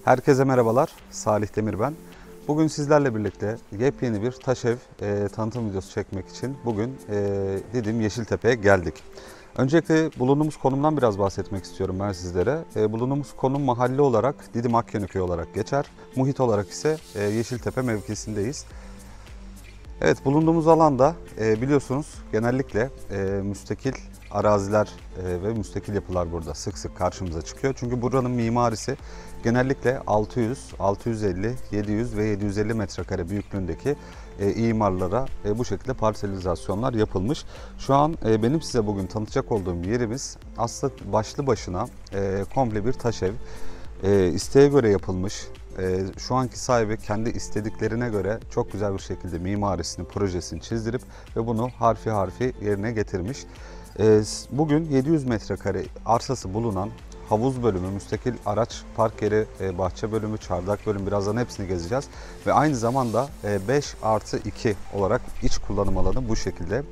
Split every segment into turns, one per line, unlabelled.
Herkese merhabalar, Salih Demir ben. Bugün sizlerle birlikte yepyeni bir taş ev tanıtım videosu çekmek için bugün Didim Yeşiltepe'ye geldik. Öncelikle bulunduğumuz konumdan biraz bahsetmek istiyorum ben sizlere. Bulunduğumuz konum mahalle olarak Didim Akyenköy olarak geçer. Muhit olarak ise Yeşiltepe mevkisindeyiz. Evet, bulunduğumuz alanda biliyorsunuz genellikle müstakil araziler ve müstakil yapılar burada sık sık karşımıza çıkıyor. Çünkü buranın mimarisi genellikle 600, 650, 700 ve 750 metrekare büyüklüğündeki imarlara bu şekilde parselizasyonlar yapılmış. Şu an benim size bugün tanıtacak olduğum yerimiz aslında başlı başına komple bir taş ev. İsteğe göre yapılmış. Şu anki sahibi kendi istediklerine göre çok güzel bir şekilde mimarisini, projesini çizdirip ve bunu harfi harfi yerine getirmiş. Bugün 700 metrekare arsası bulunan havuz bölümü, müstakil araç park yeri, bahçe bölümü, çardak bölümü, birazdan hepsini gezeceğiz. Ve aynı zamanda 5+2 olarak iç kullanım alanı bu şekilde.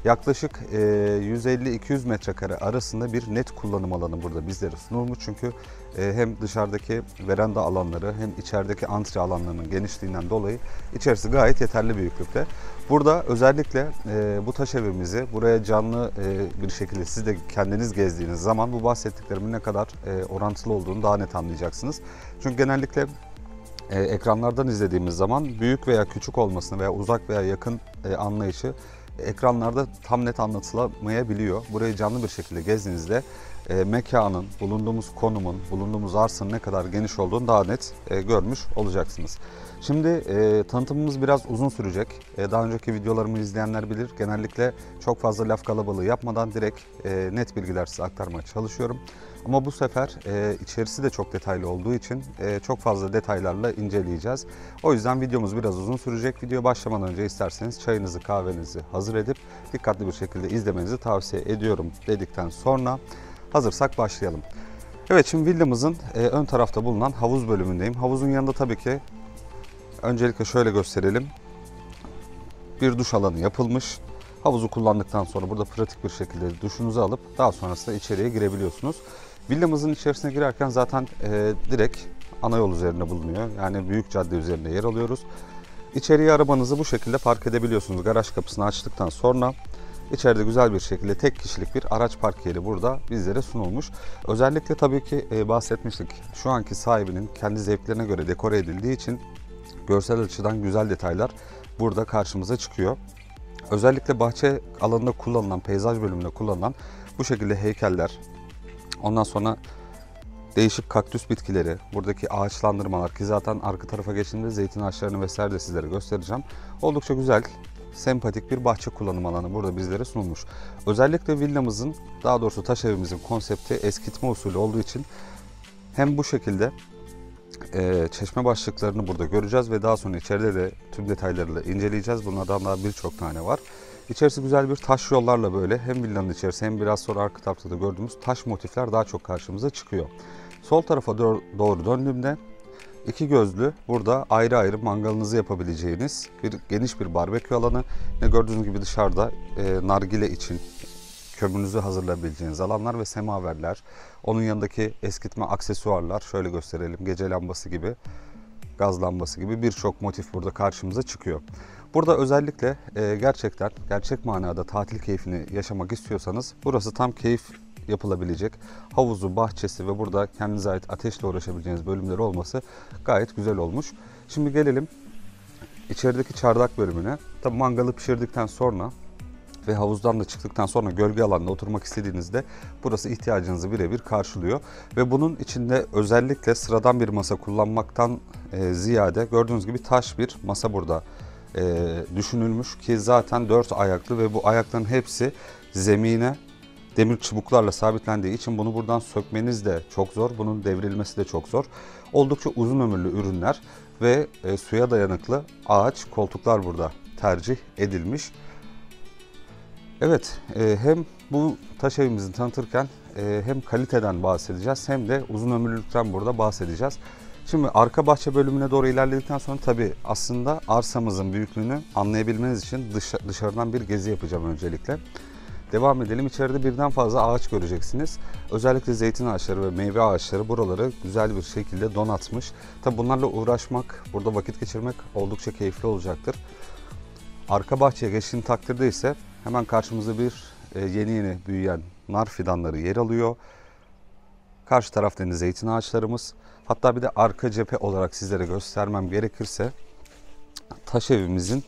Yaklaşık 150-200 metrekare arasında bir net kullanım alanı burada bizlere sunulmuş. Çünkü hem dışarıdaki veranda alanları hem içerideki antre alanlarının genişliğinden dolayı içerisi gayet yeterli büyüklükte. Burada özellikle bu taş evimizi buraya canlı bir şekilde siz de kendiniz gezdiğiniz zaman bu bahsettiklerimin ne kadar orantılı olduğunu daha net anlayacaksınız. Çünkü genellikle ekranlardan izlediğimiz zaman büyük veya küçük olmasını veya uzak veya yakın anlayışı ekranlarda tam net anlatılamayabiliyor. Burayı canlı bir şekilde gezdiğinizde mekanın, bulunduğumuz konumun, bulunduğumuz arsanın ne kadar geniş olduğunu daha net görmüş olacaksınız. Şimdi tanıtımımız biraz uzun sürecek. Daha önceki videolarımı izleyenler bilir. Genellikle çok fazla laf kalabalığı yapmadan direkt net bilgiler size aktarmaya çalışıyorum. Ama bu sefer içerisi de çok detaylı olduğu için çok fazla detaylarla inceleyeceğiz. O yüzden videomuz biraz uzun sürecek. Video başlamadan önce isterseniz çayınızı, kahvenizi hazır edip dikkatli bir şekilde izlemenizi tavsiye ediyorum dedikten sonra hazırsak başlayalım. Evet, şimdi villamızın ön tarafta bulunan havuz bölümündeyim. Havuzun yanında tabii ki öncelikle şöyle gösterelim. Bir duş alanı yapılmış. Havuzu kullandıktan sonra burada pratik bir şekilde duşunuzu alıp daha sonrasında içeriye girebiliyorsunuz. Villamızın içerisine girerken zaten direkt ana yol üzerinde bulunuyor. Yani büyük cadde üzerinde yer alıyoruz. İçeriye arabanızı bu şekilde park edebiliyorsunuz. Garaj kapısını açtıktan sonra içeride güzel bir şekilde tek kişilik bir araç park yeri burada bizlere sunulmuş. Özellikle tabii ki bahsetmiştik. Şu anki sahibinin kendi zevklerine göre dekore edildiği için görsel açıdan güzel detaylar burada karşımıza çıkıyor. Özellikle bahçe alanında kullanılan, peyzaj bölümünde kullanılan bu şekilde heykeller, ondan sonra değişik kaktüs bitkileri, buradaki ağaçlandırmalar ki zaten arka tarafa geçtiğimde zeytin ağaçlarını vesaire de sizlere göstereceğim. Oldukça güzel, sempatik bir bahçe kullanım alanı burada bizlere sunulmuş. Özellikle villamızın, daha doğrusu taş evimizin konsepti eskitme usulü olduğu için hem bu şekilde çeşme başlıklarını burada göreceğiz ve daha sonra içeride de tüm detaylarıyla inceleyeceğiz. Bunlardan daha birçok tane var. İçerisi güzel bir taş yollarla böyle hem villanın içerisi hem biraz sonra arka tarafta da gördüğümüz taş motifler daha çok karşımıza çıkıyor. Sol tarafa doğru döndüğümde iki gözlü burada ayrı ayrı mangalınızı yapabileceğiniz geniş bir barbekü alanı. Yine gördüğünüz gibi dışarıda nargile için kömürünüzü hazırlayabileceğiniz alanlar ve semaverler. Onun yanındaki eskitme aksesuarlar, şöyle gösterelim, gece lambası gibi, gaz lambası gibi birçok motif burada karşımıza çıkıyor. Burada özellikle gerçek manada tatil keyfini yaşamak istiyorsanız burası tam keyif yapılabilecek. Havuzu, bahçesi ve burada kendinize ait ateşle uğraşabileceğiniz bölümleri olması gayet güzel olmuş. Şimdi gelelim içerideki çardak bölümüne. Tabii mangalı pişirdikten sonra ve havuzdan da çıktıktan sonra gölge alanında oturmak istediğinizde burası ihtiyacınızı birebir karşılıyor. Ve bunun içinde özellikle sıradan bir masa kullanmaktan ziyade gördüğünüz gibi taş bir masa burada düşünülmüş ki zaten 4 ayaklı ve bu ayakların hepsi zemine demir çubuklarla sabitlendiği için bunu buradan sökmeniz de çok zor, bunun devrilmesi de çok zor. Oldukça uzun ömürlü ürünler ve suya dayanıklı ağaç koltuklar burada tercih edilmiş. Evet, hem bu taş evimizi tanıtırken hem kaliteden bahsedeceğiz hem de uzun ömürlülükten burada bahsedeceğiz. Şimdi arka bahçe bölümüne doğru ilerledikten sonra tabii aslında arsamızın büyüklüğünü anlayabilmeniz için dışarıdan bir gezi yapacağım öncelikle. devam edelim. İçeride birden fazla ağaç göreceksiniz. Özellikle zeytin ağaçları ve meyve ağaçları buraları güzel bir şekilde donatmış. Tabi bunlarla uğraşmak, burada vakit geçirmek oldukça keyifli olacaktır. Arka bahçeye geçtiğin takdirde ise hemen karşımızda bir yeni yeni büyüyen nar fidanları yer alıyor. Karşı tarafta yine zeytin ağaçlarımız. Hatta bir de arka cephe olarak sizlere göstermem gerekirse taş evimizin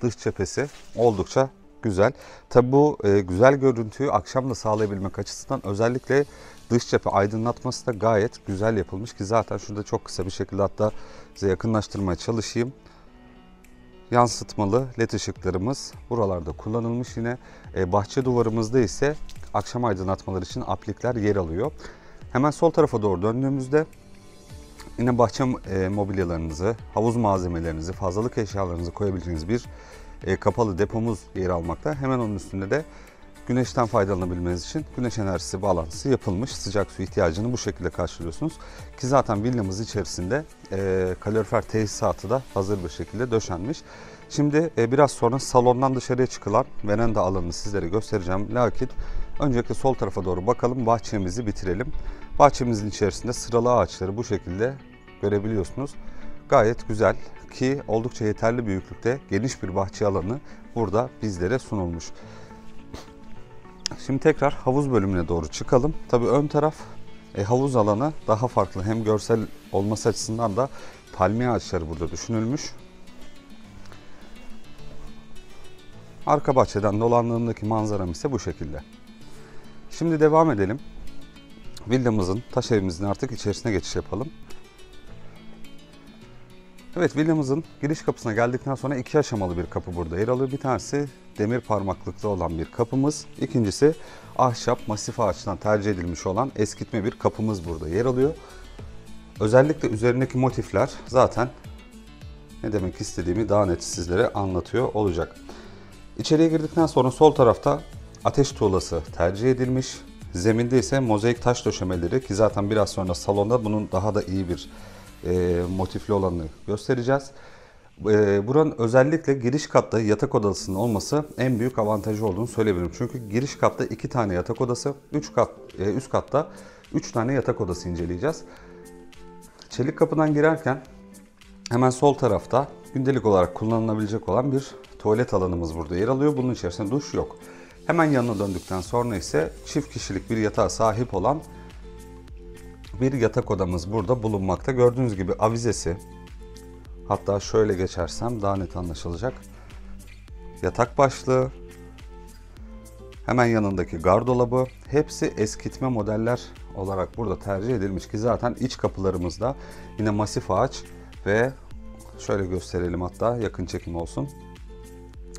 dış cephesi oldukça güzel. Tabi bu güzel görüntüyü akşam da sağlayabilmek açısından özellikle dış cephe aydınlatması da gayet güzel yapılmış ki zaten şurada çok kısa bir şekilde hatta size yakınlaştırmaya çalışayım. Yansıtmalı led ışıklarımız buralarda kullanılmış yine. Bahçe duvarımızda ise akşam aydınlatmaları için aplikler yer alıyor. Hemen sol tarafa doğru döndüğümüzde yine bahçe mobilyalarınızı, havuz malzemelerinizi, fazlalık eşyalarınızı koyabileceğiniz bir kapalı depomuz yer almakta. Hemen onun üstünde de güneşten faydalanabilmeniz için güneş enerjisi bağlantısı yapılmış. Sıcak su ihtiyacını bu şekilde karşılıyorsunuz. Ki zaten villamız içerisinde kalorifer tesisatı da hazır bir şekilde döşenmiş. Şimdi biraz sonra salondan dışarıya çıkılan veranda alanını sizlere göstereceğim. Lakin öncelikle sol tarafa doğru bakalım, bahçemizi bitirelim. Bahçemizin içerisinde sıralı ağaçları bu şekilde görebiliyorsunuz. Gayet güzel ki oldukça yeterli büyüklükte geniş bir bahçe alanı burada bizlere sunulmuş. Şimdi tekrar havuz bölümüne doğru çıkalım. Tabii ön taraf havuz alanı daha farklı. Hem görsel olması açısından da palmiye ağaçları burada düşünülmüş. Arka bahçeden dolandığımdaki manzaram ise bu şekilde. Şimdi devam edelim. Villamızın, taş evimizin artık içerisine geçiş yapalım. Evet, villamızın giriş kapısına geldikten sonra iki aşamalı bir kapı burada yer alıyor. Bir tanesi demir parmaklıklı olan bir kapımız. İkincisi ahşap, masif ağaçtan tercih edilmiş olan eskitme bir kapımız burada yer alıyor. Özellikle üzerindeki motifler zaten ne demek istediğimi daha net sizlere anlatıyor olacak. İçeriye girdikten sonra sol tarafta ateş tuğlası tercih edilmiş. Zeminde ise mozaik taş döşemeleri ki zaten biraz sonra salonda bunun daha da iyi bir motifli olanını göstereceğiz. Buranın özellikle giriş katta yatak odasının olması en büyük avantajı olduğunu söyleyebilirim. Çünkü giriş katta 2 tane yatak odası, üst katta 3 tane yatak odası inceleyeceğiz. Çelik kapıdan girerken hemen sol tarafta gündelik olarak kullanılabilecek olan bir tuvalet alanımız burada yer alıyor. Bunun içerisinde duş yok. Hemen yanına döndükten sonra ise çift kişilik bir yatağa sahip olan bir yatak odamız burada bulunmakta. Gördüğünüz gibi avizesi, hatta şöyle geçersem daha net anlaşılacak. Yatak başlığı, hemen yanındaki gardolabı, hepsi eskitme modeller olarak burada tercih edilmiş ki zaten iç kapılarımızda yine masif ağaç ve şöyle gösterelim, hatta yakın çekim olsun,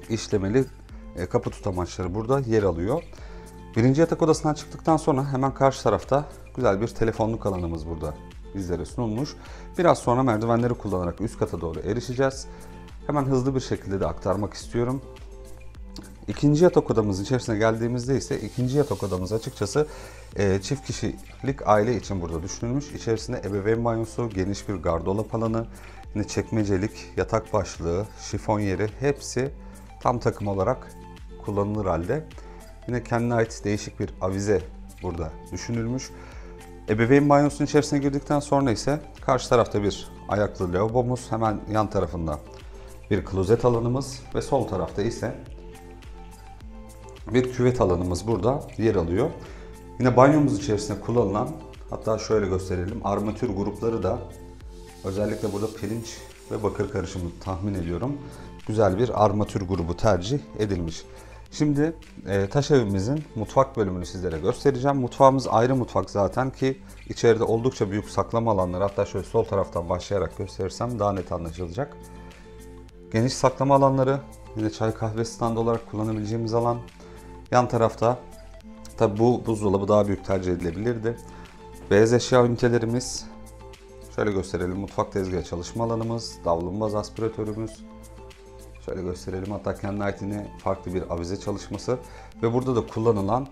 işlemeli kapı tutamaçları burada yer alıyor. Birinci yatak odasından çıktıktan sonra hemen karşı tarafta güzel bir telefonluk alanımız burada bizlere sunulmuş. Biraz sonra merdivenleri kullanarak üst kata doğru erişeceğiz. Hemen hızlı bir şekilde de aktarmak istiyorum. İkinci yatak odamızın içerisine geldiğimizde ise ikinci yatak odamız açıkçası çift kişilik aile için burada düşünülmüş. İçerisinde ebeveyn banyosu, geniş bir gardırop alanı, yine çekmecelik, yatak başlığı, şifon yeri hepsi tam takım olarak kullanılır halde. Yine kendine ait değişik bir avize burada düşünülmüş. Ebeveyn banyosunun içerisine girdikten sonra ise karşı tarafta bir ayaklı lavabomuz, hemen yan tarafında bir klozet alanımız ve sol tarafta ise bir küvet alanımız burada yer alıyor. Yine banyomuz içerisinde kullanılan, hatta şöyle gösterelim, armatür grupları da özellikle burada pirinç ve bakır karışımı tahmin ediyorum. Güzel bir armatür grubu tercih edilmiş. Şimdi taş evimizin mutfak bölümünü sizlere göstereceğim. Mutfağımız ayrı mutfak zaten ki içeride oldukça büyük saklama alanları, hatta şöyle sol taraftan başlayarak gösterirsem daha net anlaşılacak. Geniş saklama alanları, yine çay kahve standı olarak kullanabileceğimiz alan. Yan tarafta tabi bu buzdolabı daha büyük tercih edilebilirdi. Beyaz eşya ünitelerimiz, şöyle gösterelim, mutfak tezgahı çalışma alanımız, davlumbaz aspiratörümüz. Şöyle gösterelim, hatta kendine ait yine farklı bir avize çalışması ve burada da kullanılan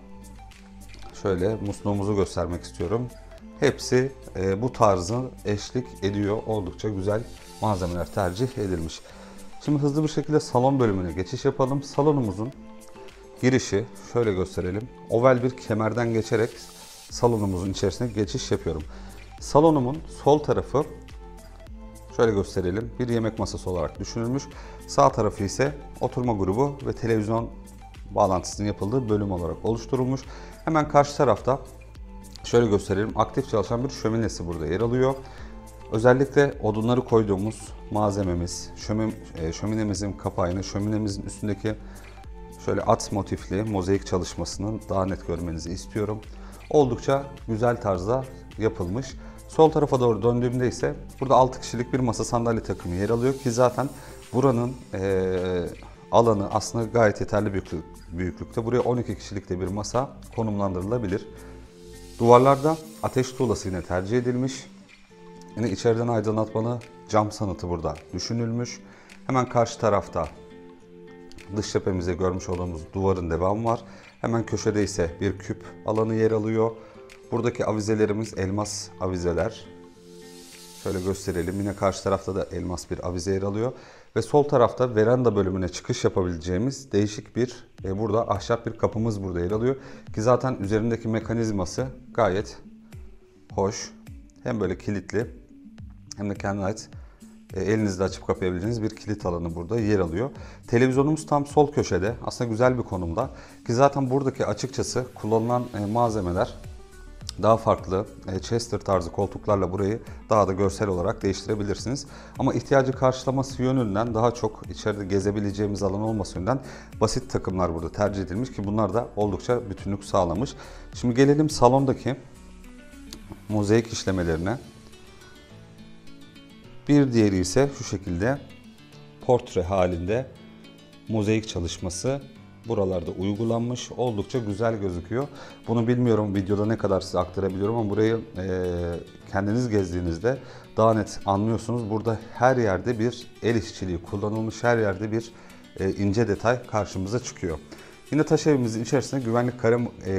şöyle musluğumuzu göstermek istiyorum. Hepsi bu tarzı eşlik ediyor. Oldukça güzel malzemeler tercih edilmiş. Şimdi hızlı bir şekilde salon bölümüne geçiş yapalım. Salonumuzun girişi şöyle gösterelim. Oval bir kemerden geçerek salonumuzun içerisine geçiş yapıyorum. Salonumun sol tarafı şöyle gösterelim. Bir yemek masası olarak düşünülmüş. Sağ tarafı ise oturma grubu ve televizyon bağlantısının yapıldığı bölüm olarak oluşturulmuş. Hemen karşı tarafta şöyle gösterelim. Aktif çalışan bir şöminesi burada yer alıyor. Özellikle odunları koyduğumuz malzememiz, şöminemizin kapağını, şöminemizin üstündeki şöyle at motifli mozaik çalışmasını daha net görmenizi istiyorum. Oldukça güzel tarzda yapılmış. Sol tarafa doğru döndüğümde ise burada 6 kişilik bir masa sandalye takımı yer alıyor ki zaten buranın alanı aslında gayet yeterli büyüklükte. Buraya 12 kişilik de bir masa konumlandırılabilir. Duvarlarda ateş tuğlası yine tercih edilmiş. Yine içeriden aydınlatmalı cam sanatı burada düşünülmüş. Hemen karşı tarafta dış cephemizde görmüş olduğumuz duvarın devamı var. Hemen köşede ise bir küp alanı yer alıyor. Buradaki avizelerimiz elmas avizeler. Şöyle gösterelim. Yine karşı tarafta da elmas bir avize yer alıyor. Ve sol tarafta veranda bölümüne çıkış yapabileceğimiz değişik bir burada ahşap bir kapımız burada yer alıyor. Ki zaten üzerindeki mekanizması gayet hoş. Hem böyle kilitli hem de kendine ait elinizle açıp kapayabileceğiniz bir kilit alanı burada yer alıyor. Televizyonumuz tam sol köşede. Aslında güzel bir konumda. Ki zaten buradaki açıkçası kullanılan malzemeler daha farklı Chester tarzı koltuklarla burayı daha da görsel olarak değiştirebilirsiniz. Ama ihtiyacı karşılaması yönünden daha çok içeride gezebileceğimiz alan olması yönünden basit takımlar burada tercih edilmiş ki bunlar da oldukça bütünlük sağlamış. Şimdi gelelim salondaki mozaik işlemelerine. Bir diğeri ise şu şekilde portre halinde mozaik çalışması buralarda uygulanmış. Oldukça güzel gözüküyor. Bunu bilmiyorum videoda ne kadar size aktarabiliyorum ama burayı kendiniz gezdiğinizde daha net anlıyorsunuz. Burada her yerde bir el işçiliği kullanılmış, her yerde bir ince detay karşımıza çıkıyor. Yine taş evimizin içerisinde güvenlik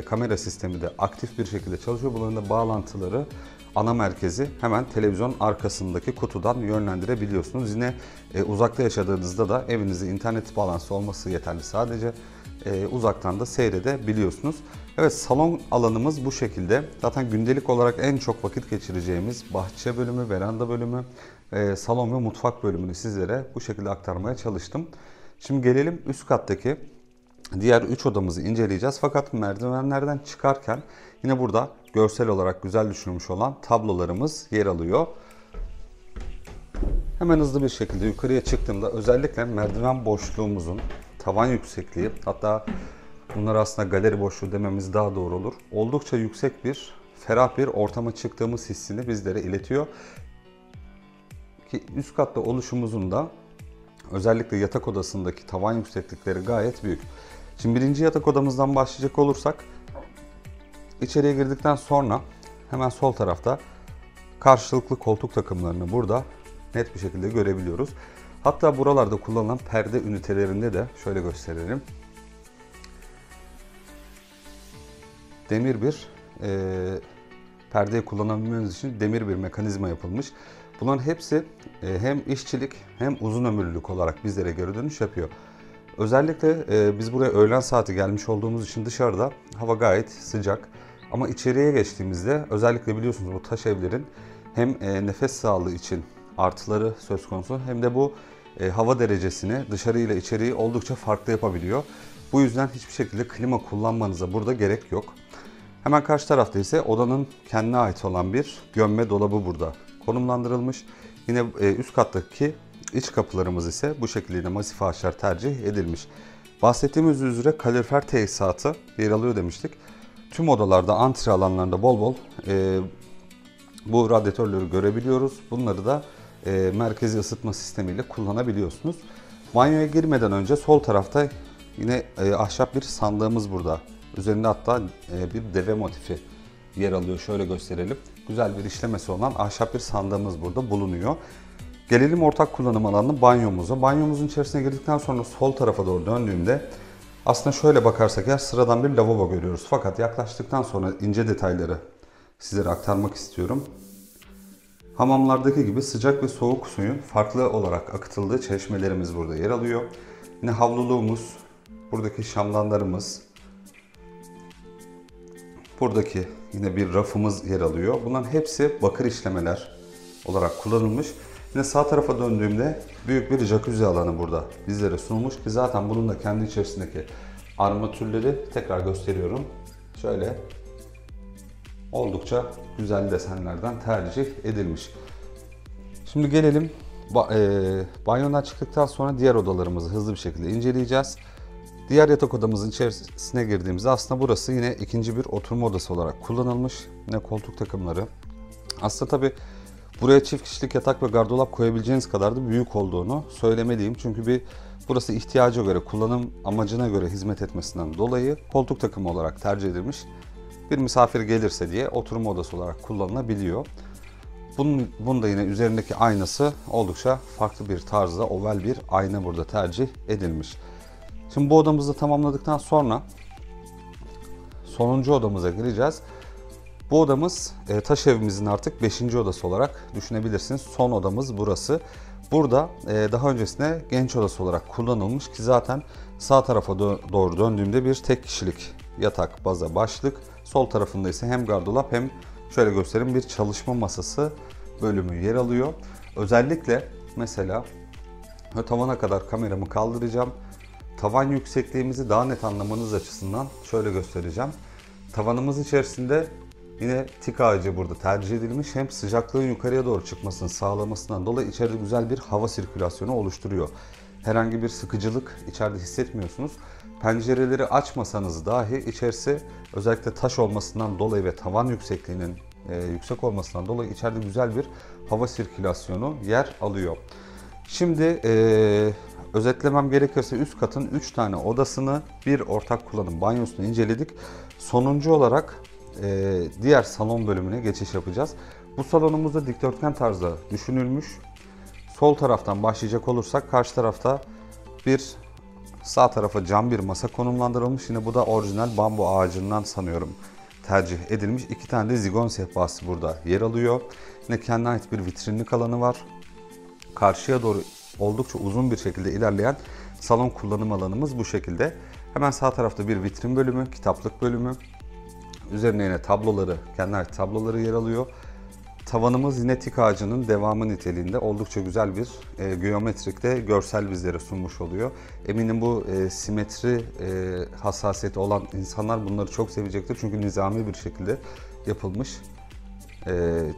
kamera sistemi de aktif bir şekilde çalışıyor. Bunların da bağlantıları ana merkezi hemen televizyon arkasındaki kutudan yönlendirebiliyorsunuz. Yine uzakta yaşadığınızda da evinizde internet bağlantısı olması yeterli. Sadece uzaktan da seyredebiliyorsunuz. Evet, salon alanımız bu şekilde. Zaten gündelik olarak en çok vakit geçireceğimiz bahçe bölümü, veranda bölümü, salon ve mutfak bölümünü sizlere bu şekilde aktarmaya çalıştım. Şimdi gelelim üst kattaki diğer 3 odamızı inceleyeceğiz. Fakat merdivenlerden çıkarken yine burada görsel olarak güzel düşünülmüş olan tablolarımız yer alıyor. Hemen hızlı bir şekilde yukarıya çıktığımda özellikle merdiven boşluğumuzun tavan yüksekliği, hatta bunlar aslında galeri boşluğu dememiz daha doğru olur. Oldukça yüksek bir, ferah bir ortama çıktığımız hissini bizlere iletiyor. Ki üst katta oluşumuzun da özellikle yatak odasındaki tavan yükseklikleri gayet büyük. Şimdi birinci yatak odamızdan başlayacak olursak, içeriye girdikten sonra hemen sol tarafta karşılıklı koltuk takımlarını burada net bir şekilde görebiliyoruz. Hatta buralarda kullanılan perde ünitelerinde de şöyle gösterelim. Demir bir perdeyi kullanabilmeniz için demir bir mekanizma yapılmış. Bunların hepsi hem işçilik hem uzun ömürlülük olarak bizlere geri dönüş yapıyor. Özellikle biz buraya öğlen saati gelmiş olduğumuz için dışarıda hava gayet sıcak. Ama içeriye geçtiğimizde özellikle biliyorsunuz bu taş evlerin hem nefes sağlığı için artıları söz konusu hem de bu hava derecesini dışarı ile içeriği oldukça farklı yapabiliyor. Bu yüzden hiçbir şekilde klima kullanmanıza burada gerek yok. Hemen karşı tarafta ise odanın kendine ait olan bir gömme dolabı burada konumlandırılmış. Yine üst kattaki iç kapılarımız ise bu şekilde masif ağaçlar tercih edilmiş. Bahsettiğimiz üzere kalorifer tesisatı yer alıyor demiştik. Tüm odalarda, antre alanlarında bol bol bu radyatörleri görebiliyoruz. Bunları da merkezi ısıtma sistemiyle kullanabiliyorsunuz. Banyoya girmeden önce sol tarafta yine ahşap bir sandığımız burada. Üzerinde hatta bir deve motifi yer alıyor. Şöyle gösterelim. Güzel bir işlemesi olan ahşap bir sandığımız burada bulunuyor. Gelelim ortak kullanım alanı banyomuza. Banyomuzun içerisine girdikten sonra sol tarafa doğru döndüğümde aslında şöyle bakarsak eğer sıradan bir lavabo görüyoruz. Fakat yaklaştıktan sonra ince detayları sizlere aktarmak istiyorum. Hamamlardaki gibi sıcak ve soğuk suyun farklı olarak akıtıldığı çeşmelerimiz burada yer alıyor. Yine havluluğumuz Buradaki şamdanlarımız, buradaki yine bir rafımız yer alıyor. Bunların hepsi bakır işlemeler olarak kullanılmış. Yine sağ tarafa döndüğümde büyük bir jacuzzi alanı burada bizlere sunulmuş ki zaten bunun da kendi içerisindeki armatürleri tekrar gösteriyorum. Şöyle oldukça güzel desenlerden tercih edilmiş. Şimdi gelelim banyodan çıktıktan sonra diğer odalarımızı hızlı bir şekilde inceleyeceğiz. Diğer yatak odamızın içerisine girdiğimizde aslında burası yine ikinci bir oturma odası olarak kullanılmış. Yine koltuk takımları. Aslında tabi buraya çift kişilik yatak ve gardırop koyabileceğiniz kadar da büyük olduğunu söylemeliyim. Çünkü burası ihtiyaca göre, kullanım amacına göre hizmet etmesinden dolayı koltuk takımı olarak tercih edilmiş. Bir misafir gelirse diye oturma odası olarak kullanılabiliyor. Bunun da yine üzerindeki aynası oldukça farklı bir tarzda oval bir ayna burada tercih edilmiş. Şimdi bu odamızı tamamladıktan sonra sonuncu odamıza gireceğiz. Bu odamız taş evimizin artık 5. odası olarak düşünebilirsiniz. Son odamız burası. Burada daha öncesinde genç odası olarak kullanılmış ki zaten sağ tarafa doğru döndüğümde bir tek kişilik yatak, baza, başlık. Sol tarafında ise hem gardırop hem şöyle göstereyim bir çalışma masası bölümü yer alıyor. Özellikle mesela tavana kadar kameramı kaldıracağım. Tavan yüksekliğimizi daha net anlamanız açısından şöyle göstereceğim. Tavanımız içerisinde yine tik ağacı burada tercih edilmiş. Hem sıcaklığın yukarıya doğru çıkmasını sağlamasından dolayı içeride güzel bir hava sirkülasyonu oluşturuyor. Herhangi bir sıkıcılık içeride hissetmiyorsunuz. Pencereleri açmasanız dahi içerisi özellikle taş olmasından dolayı ve tavan yüksekliğinin yüksek olmasından dolayı içeride güzel bir hava sirkülasyonu yer alıyor. Şimdi özetlemem gerekirse üst katın 3 tane odasını, bir ortak kullanım banyosunu inceledik. Sonuncu olarak diğer salon bölümüne geçiş yapacağız. Bu salonumuzda dikdörtgen tarzda düşünülmüş. Sol taraftan başlayacak olursak karşı tarafta sağ tarafa cam bir masa konumlandırılmış. Yine bu da orijinal bambu ağacından sanıyorum tercih edilmiş. 2 tane de zigon sehpası burada yer alıyor. Yine kendine ait bir vitrinlik alanı var. Karşıya doğru oldukça uzun bir şekilde ilerleyen salon kullanım alanımız bu şekilde. Hemen sağ tarafta bir vitrin bölümü, kitaplık bölümü. Üzerine yine tabloları, kendine ait tabloları yer alıyor. Tavanımız yine tik ağacının devamı niteliğinde oldukça güzel bir geometrikte görsel bizlere sunmuş oluyor. Eminim bu simetri hassasiyeti olan insanlar bunları çok sevecektir. Çünkü nizami bir şekilde yapılmış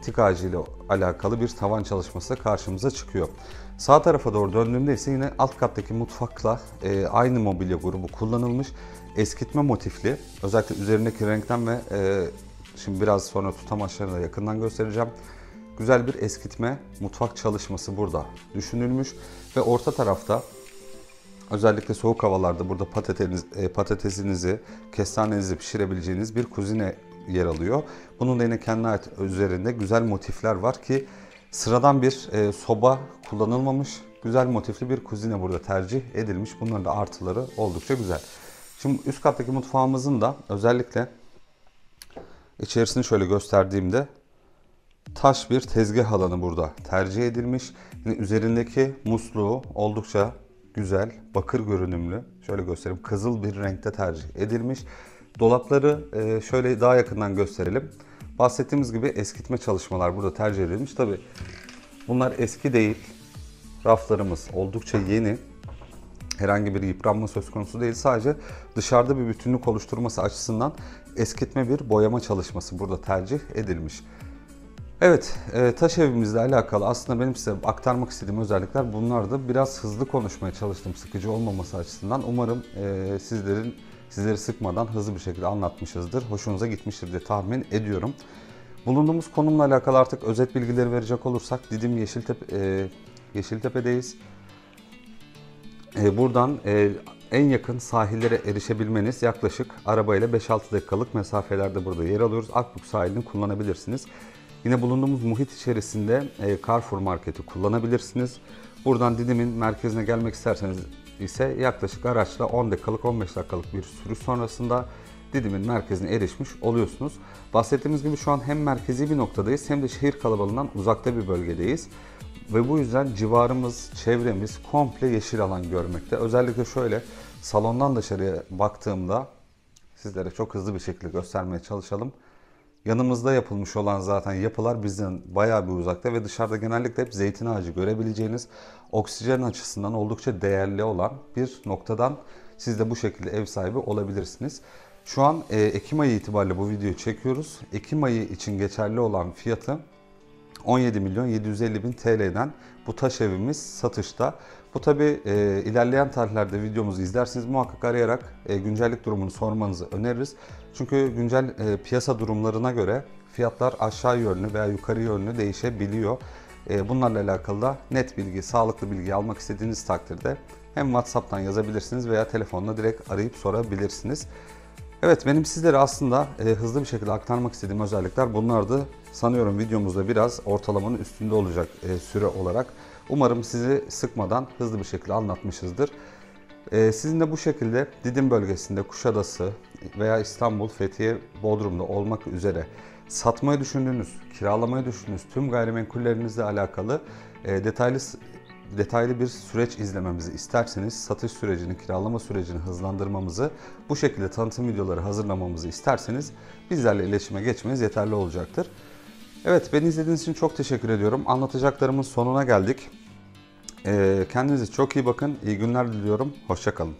tik ağacı ile alakalı bir tavan çalışması karşımıza çıkıyor. Sağ tarafa doğru döndüğümde ise yine alt kattaki mutfakla aynı mobilya grubu kullanılmış. Eskitme motifli, özellikle üzerindeki renkten ve şimdi biraz sonra tutamaçlarını da yakından göstereceğim. Güzel bir eskitme mutfak çalışması burada düşünülmüş ve orta tarafta özellikle soğuk havalarda burada patatesinizi, kestanenizi pişirebileceğiniz bir kuzine yer alıyor. Bunun da yine kendine ait üzerinde güzel motifler var ki sıradan bir soba kullanılmamış. Güzel motifli bir kuzine burada tercih edilmiş. Bunların da artıları oldukça güzel. Şimdi üst kattaki mutfağımızın da özellikle içerisini şöyle gösterdiğimde taş bir tezgah alanı burada tercih edilmiş. Yine üzerindeki musluğu oldukça güzel, bakır görünümlü. Şöyle göstereyim. Kızıl bir renkte tercih edilmiş. Dolapları şöyle daha yakından gösterelim. Bahsettiğimiz gibi eskitme çalışmalar burada tercih edilmiş. Tabi bunlar eski değil. Raflarımız oldukça yeni. Herhangi bir yıpranma söz konusu değil. Sadece dışarıda bir bütünlük oluşturması açısından eskitme bir boyama çalışması burada tercih edilmiş. Evet, taş evimizle alakalı aslında benim size aktarmak istediğim özellikler bunlardı. Biraz hızlı konuşmaya çalıştım sıkıcı olmaması açısından. Umarım sizleri sıkmadan hızlı bir şekilde anlatmışızdır. Hoşunuza gitmiştir diye tahmin ediyorum. Bulunduğumuz konumla alakalı artık özet bilgileri verecek olursak Didim Yeşiltepe'deyiz. Buradan en yakın sahillere erişebilmeniz yaklaşık arabayla 5-6 dakikalık mesafelerde burada yer alıyoruz. Akbük sahilini kullanabilirsiniz. Yine bulunduğumuz muhit içerisinde Carrefour marketi kullanabilirsiniz. Buradan Didim'in merkezine gelmek isterseniz ise yaklaşık araçla 10 dakikalık 15 dakikalık bir sürüş sonrasında Didim'in merkezine erişmiş oluyorsunuz. Bahsettiğimiz gibi şu an hem merkezi bir noktadayız hem de şehir kalabalığından uzakta bir bölgedeyiz. Ve bu yüzden civarımız, çevremiz komple yeşil alan görmekte. Özellikle şöyle salondan dışarıya baktığımda sizlere çok hızlı bir şekilde göstermeye çalışalım. Yanımızda yapılmış olan zaten yapılar bizden bayağı bir uzakta ve dışarıda genellikle hep zeytin ağacı görebileceğiniz, oksijen açısından oldukça değerli olan bir noktadan siz de bu şekilde ev sahibi olabilirsiniz. Şu an Ekim ayı itibariyle bu videoyu çekiyoruz. Ekim ayı için geçerli olan fiyatı 17 milyon 750 bin TL'den bu taş evimiz satışta. Bu tabi ilerleyen tarihlerde videomuzu izlersiniz muhakkak arayarak güncellik durumunu sormanızı öneririz. Çünkü güncel piyasa durumlarına göre fiyatlar aşağı yönlü veya yukarı yönlü değişebiliyor. Bunlarla alakalı da net bilgi, sağlıklı bilgi almak istediğiniz takdirde hem WhatsApp'tan yazabilirsiniz veya telefonla direkt arayıp sorabilirsiniz. Evet, benim sizlere aslında hızlı bir şekilde aktarmak istediğim özellikler bunlardı. Sanıyorum videomuzda biraz ortalamanın üstünde olacak süre olarak. Umarım sizi sıkmadan hızlı bir şekilde anlatmışızdır. Sizin de bu şekilde Didim bölgesinde Kuşadası veya İstanbul, Fethiye, Bodrum'da olmak üzere satmayı düşündüğünüz, kiralamayı düşündüğünüz tüm gayrimenkullerinizle alakalı detaylı bir süreç izlememizi isterseniz, satış sürecini, kiralama sürecini hızlandırmamızı, bu şekilde tanıtım videoları hazırlamamızı isterseniz bizlerle iletişime geçmeniz yeterli olacaktır. Evet, beni izlediğiniz için çok teşekkür ediyorum. Anlatacaklarımın sonuna geldik. Kendinize çok iyi bakın. İyi günler diliyorum. Hoşça kalın.